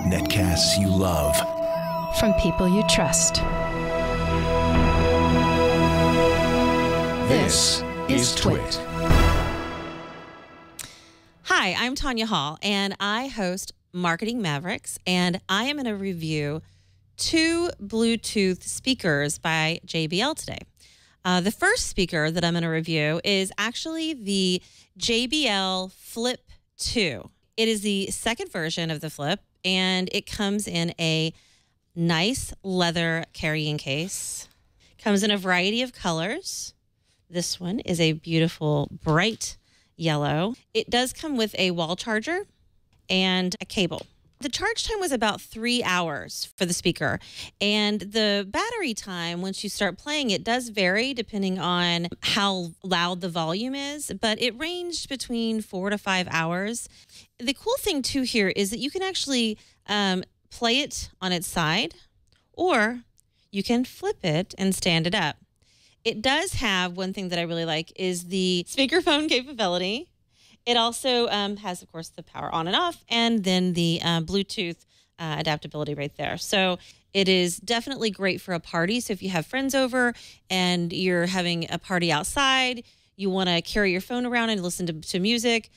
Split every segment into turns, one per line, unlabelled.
Netcasts you love.
From people you trust.
This is Twit.
Hi, I'm Tonya Hall, and I host Marketing Mavericks, and I am going to review 2 Bluetooth speakers by JBL today. The first speaker that I'm going to review is actually the JBL Flip 2. It is the second version of the Flip, and it comes in a nice leather carrying case. Comes in a variety of colors. This one is a beautiful bright yellow. It does come with a wall charger and a cable. The charge time was about 3 hours for the speaker, and the battery time, once you start playing, it does vary depending on how loud the volume is, but it ranged between 4 to 5 hours. The cool thing too here is that you can actually play it on its side, or you can flip it and stand it up. It does have one thing that I really like is the speakerphone capability. It also has, of course, the power on and off, and then the Bluetooth adaptability right there. So it is definitely great for a party. So if you have friends over and you're having a party outside, you want to carry your phone around and listen to music,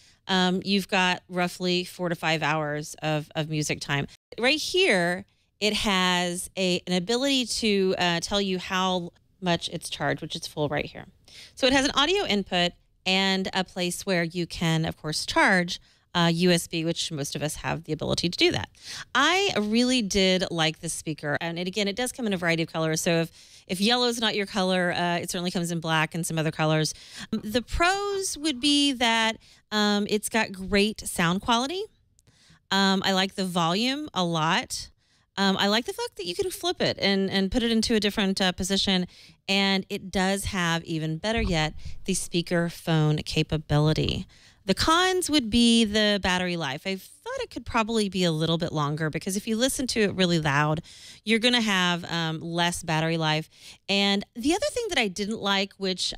you've got roughly 4 to 5 hours of music time. Right here, it has an ability to tell you how much it's charged, which is full right here. So it has an audio input and a place where you can, of course, charge USB, which most of us have the ability to do that. I really did like this speaker. And again, it does come in a variety of colors. So if yellow is not your color, it certainly comes in black and some other colors. The pros would be that it's got great sound quality. I like the volume a lot. I like the fact that you can flip it and put it into a different position, and it does have, even better yet, the speaker phone capability. The cons would be the battery life. I thought it could probably be a little bit longer because if you listen to it really loud, you're going to have less battery life. And the other thing that I didn't like, which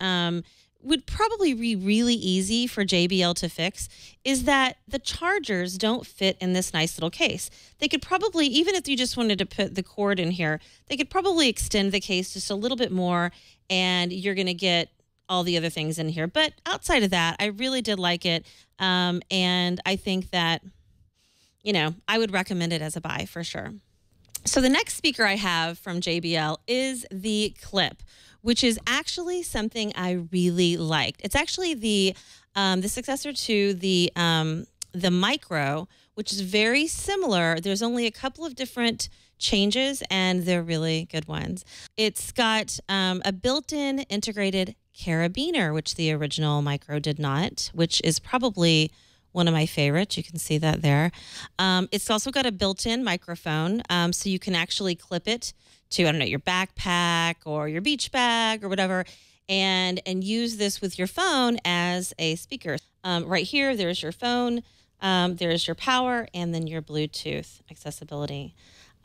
would probably be really easy for JBL to fix, is that the chargers don't fit in this nice little case. They could probably, even if you just wanted to put the cord in here, they could probably extend the case just a little bit more, and you're going to get all the other things in here. But outside of that, I really did like it, and I think that, you know, I would recommend it as a buy for sure. So the next speaker I have from JBL is the Clip, which is actually something I really liked. It's actually the successor to the Micro, which is very similar. There's only a couple of different changes, and they're really good ones. It's got a built-in integrated carabiner, which the original Micro did not, which is probably one of my favorites. You can see that there. It's also got a built-in microphone, so you can actually clip it to, I don't know, your backpack or your beach bag or whatever, and use this with your phone as a speaker. Right here, there's your phone, there's your power, and then your Bluetooth accessibility.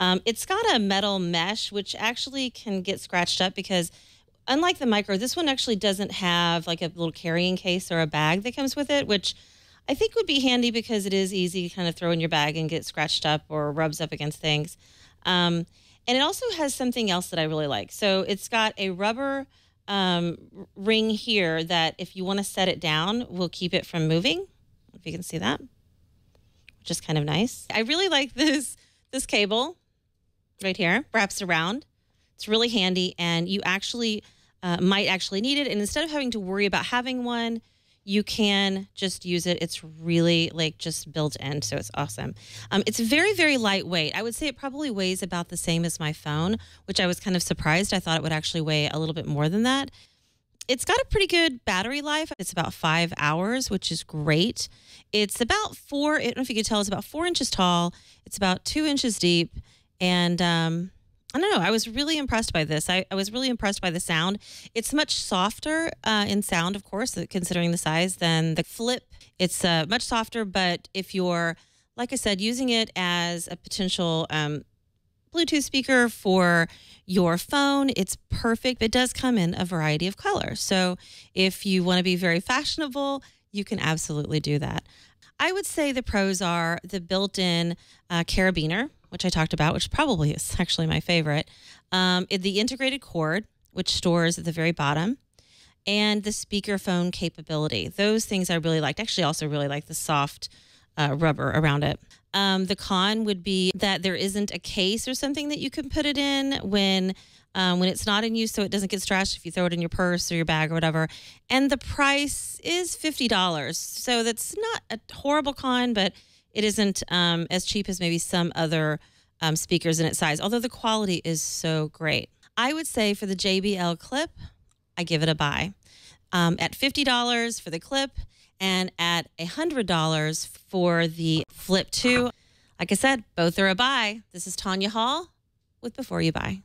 It's got a metal mesh, which actually can get scratched up because unlike the Micro, this one actually doesn't have like a little carrying case or a bag that comes with it, which I think would be handy because it is easy to kind of throw in your bag and get scratched up or rubs up against things. And it also has something else that I really like. So it's got a rubber ring here that if you want to set it down, will keep it from moving. If you can see that, which is kind of nice. I really like this cable right here, wraps around. It's really handy, and you actually might actually need it. And instead of having to worry about having one, you can just use it. It's really like just built in, so it's awesome. It's very, very lightweight. I would say it probably weighs about the same as my phone, which I was kind of surprised. I thought it would actually weigh a little bit more than that. It's got a pretty good battery life. It's about 5 hours, which is great. It's about I don't know if you could tell, it's about 4 inches tall. It's about 2 inches deep, and I don't know. I was really impressed by this. I was really impressed by the sound. It's much softer in sound, of course, considering the size, than the Flip. It's much softer, but if you're, like I said, using it as a potential Bluetooth speaker for your phone, it's perfect. It does come in a variety of colors. So if you want to be very fashionable, you can absolutely do that. I would say the pros are the built-in carabiner, which I talked about, which probably is actually my favorite. The integrated cord, which stores at the very bottom, and the speakerphone capability. Those things I really liked. Actually, also really like the soft rubber around it. The con would be that there isn't a case or something that you can put it in when it's not in use, so it doesn't get scratched if you throw it in your purse or your bag or whatever. And the price is $50. So that's not a horrible con, but it isn't as cheap as maybe some other speakers in its size, although the quality is so great. I would say for the JBL Clip, I give it a buy. At $50 for the Clip and at $100 for the Flip 2. Like I said, both are a buy. This is Tonya Hall with Before You Buy.